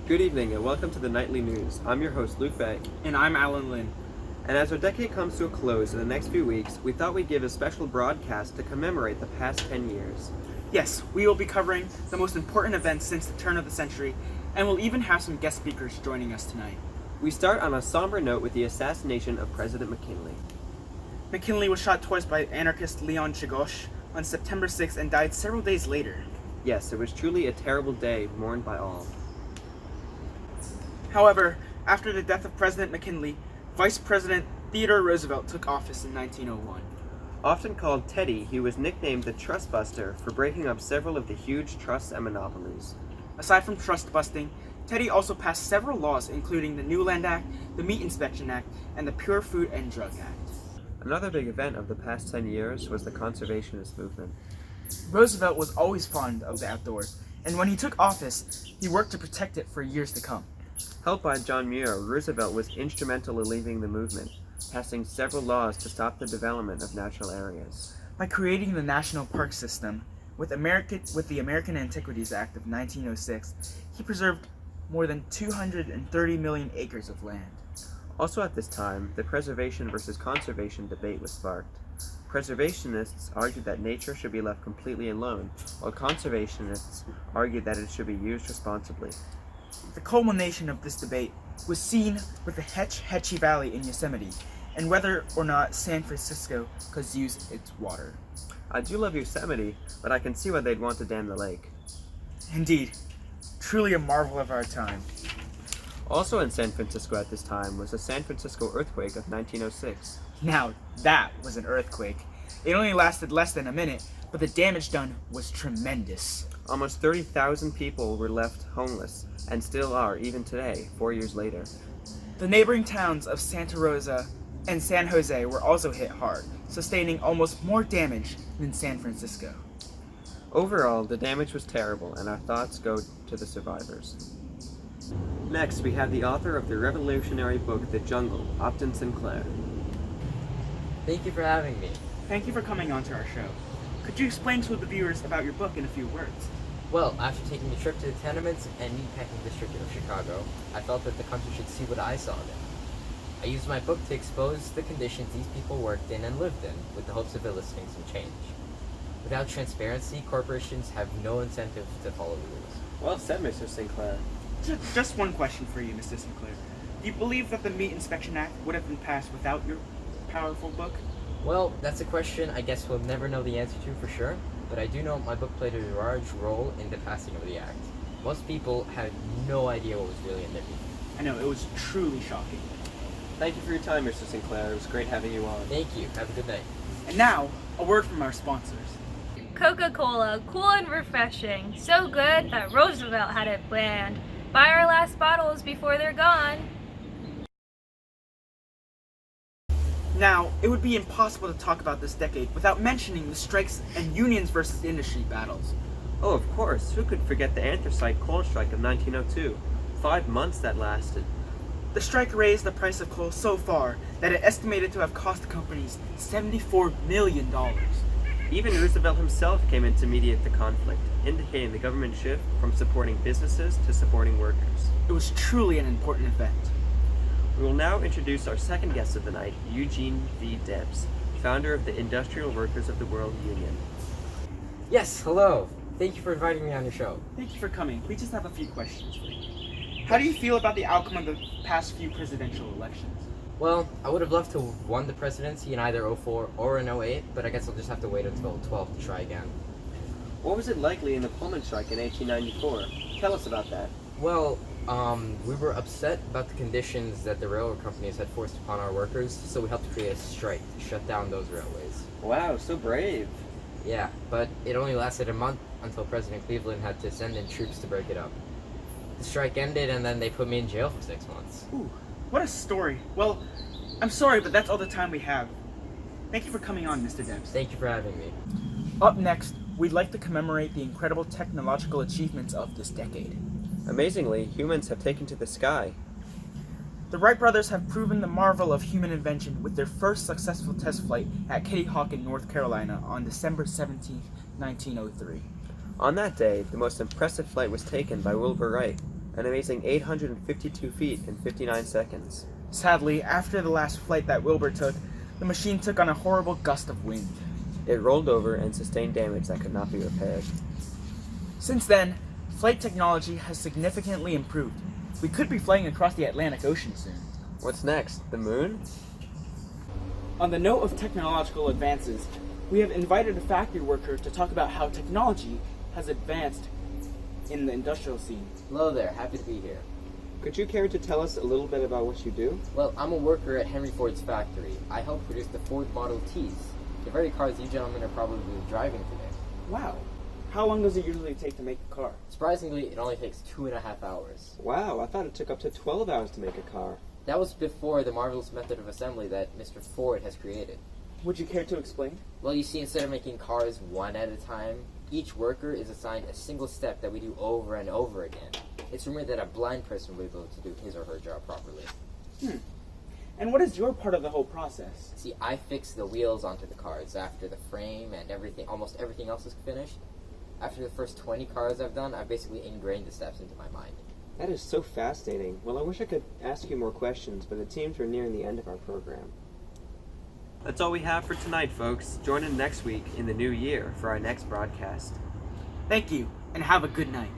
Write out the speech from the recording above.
Good evening and welcome to the Nightly News. I'm your host, Luke Bay. And I'm Alan Lynn. And as our decade comes to a close in the next few weeks, we thought we'd give a special broadcast to commemorate the past 10 years. Yes, we will be covering the most important events since the turn of the century, and we'll even have some guest speakers joining us tonight. We start on a somber note with the assassination of President McKinley. McKinley was shot twice by anarchist Leon Czolgosz on September 6th and died several days later. Yes, it was truly a terrible day, mourned by all. However, after the death of President McKinley, Vice President Theodore Roosevelt took office in 1901. Often called Teddy, he was nicknamed the Trust Buster for breaking up several of the huge trusts and monopolies. Aside from trust busting, Teddy also passed several laws including the New Land Act, the Meat Inspection Act, and the Pure Food and Drug Act. Another big event of the past 10 years was the conservationist movement. Roosevelt was always fond of the outdoors, and when he took office, he worked to protect it for years to come. Helped by John Muir, Roosevelt was instrumental in leading the movement, passing several laws to stop the development of natural areas. By creating the National Park System, with the American Antiquities Act of 1906, he preserved more than 230 million acres of land. Also at this time, the preservation versus conservation debate was sparked. Preservationists argued that nature should be left completely alone, while conservationists argued that it should be used responsibly. The culmination of this debate was seen with the Hetch Hetchy Valley in Yosemite, and whether or not San Francisco could use its water. I do love Yosemite, but I can see why they'd want to dam the lake. Indeed, truly a marvel of our time. Also in San Francisco at this time was the San Francisco earthquake of 1906. Now, that was an earthquake. It only lasted less than a minute, but the damage done was tremendous. Almost 30,000 people were left homeless, and still are even today, 4 years later. The neighboring towns of Santa Rosa and San Jose were also hit hard, sustaining almost more damage than San Francisco. Overall, the damage was terrible, and our thoughts go to the survivors. Next, we have the author of the revolutionary book, The Jungle, Upton Sinclair. Thank you for having me. Thank you for coming on to our show. Could you explain to the viewers about your book in a few words? Well, after taking a trip to the tenements and meatpacking district of Chicago, I felt that the country should see what I saw there. I used my book to expose the conditions these people worked in and lived in, with the hopes of eliciting some change. Without transparency, corporations have no incentive to follow the rules. Well said, Mr. Sinclair. Just one question for you, Mr. Sinclair. Do you believe that the Meat Inspection Act would have been passed without your powerful book? Well, that's a question I guess we'll never know the answer to for sure, but I do know my book played a large role in the passing of the act. Most people had no idea what was really in their meat. I know, it was truly shocking. Thank you for your time, Mr. Sinclair. It was great having you on. Thank you. Have a good night. And now, a word from our sponsors. Coca-Cola, cool and refreshing. So good that Roosevelt had it planned. Buy our last bottles before they're gone. Now, it would be impossible to talk about this decade without mentioning the strikes and unions versus industry battles. Oh, of course. Who could forget the anthracite coal strike of 1902? 5 months that lasted. The strike raised the price of coal so far that it estimated to have cost the companies $74 million. Even Roosevelt himself came in to mediate the conflict, indicating the government shift from supporting businesses to supporting workers. It was truly an important event. We will now introduce our second guest of the night, Eugene V. Debs, founder of the Industrial Workers of the World Union. Yes, hello. Thank you for inviting me on your show. Thank you for coming. We just have a few questions for you. How do you feel about the outcome of the past few presidential elections? Well, I would have loved to have won the presidency in either 04 or in 08, but I guess I'll just have to wait until 12 to try again. What was it like leading the Pullman strike in 1894? Tell us about that. Well, we were upset about the conditions that the railroad companies had forced upon our workers, so we helped create a strike to shut down those railways. Wow, so brave. Yeah, but it only lasted a month until President Cleveland had to send in troops to break it up. The strike ended and then they put me in jail for 6 months. Ooh, what a story. Well, I'm sorry, but that's all the time we have. Thank you for coming on, Mr. Debs. Thank you for having me. Up next, we'd like to commemorate the incredible technological achievements of this decade. Amazingly, humans have taken to the sky. The Wright brothers have proven the marvel of human invention with their first successful test flight at Kitty Hawk in North Carolina on December 17, 1903. On that day, the most impressive flight was taken by Wilbur Wright, an amazing 852 feet in 59 seconds. Sadly, after the last flight that Wilbur took, the machine took on a horrible gust of wind. It rolled over and sustained damage that could not be repaired. Since then, flight technology has significantly improved. We could be flying across the Atlantic Ocean soon. What's next? The moon? On the note of technological advances, we have invited a factory worker to talk about how technology has advanced in the industrial scene. Hello there, happy to be here. Could you care to tell us a little bit about what you do? Well, I'm a worker at Henry Ford's factory. I help produce the Ford Model Ts, the very cars you gentlemen are probably driving today. Wow. How long does it usually take to make a car? Surprisingly, it only takes 2.5 hours. Wow, I thought it took up to 12 hours to make a car. That was before the marvelous method of assembly that Mr. Ford has created. Would you care to explain? Well, you see, instead of making cars one at a time, each worker is assigned a single step that we do over and over again. It's rumored that a blind person will be able to do his or her job properly. And what is your part of the whole process? See, I fix the wheels onto the cars after the frame and everything, almost everything else is finished. After the first 20 cars I've done, I've basically ingrained the steps into my mind. That is so fascinating. Well, I wish I could ask you more questions, but it seems we're nearing the end of our program. That's all we have for tonight, folks. Join in next week in the new year for our next broadcast. Thank you, and have a good night.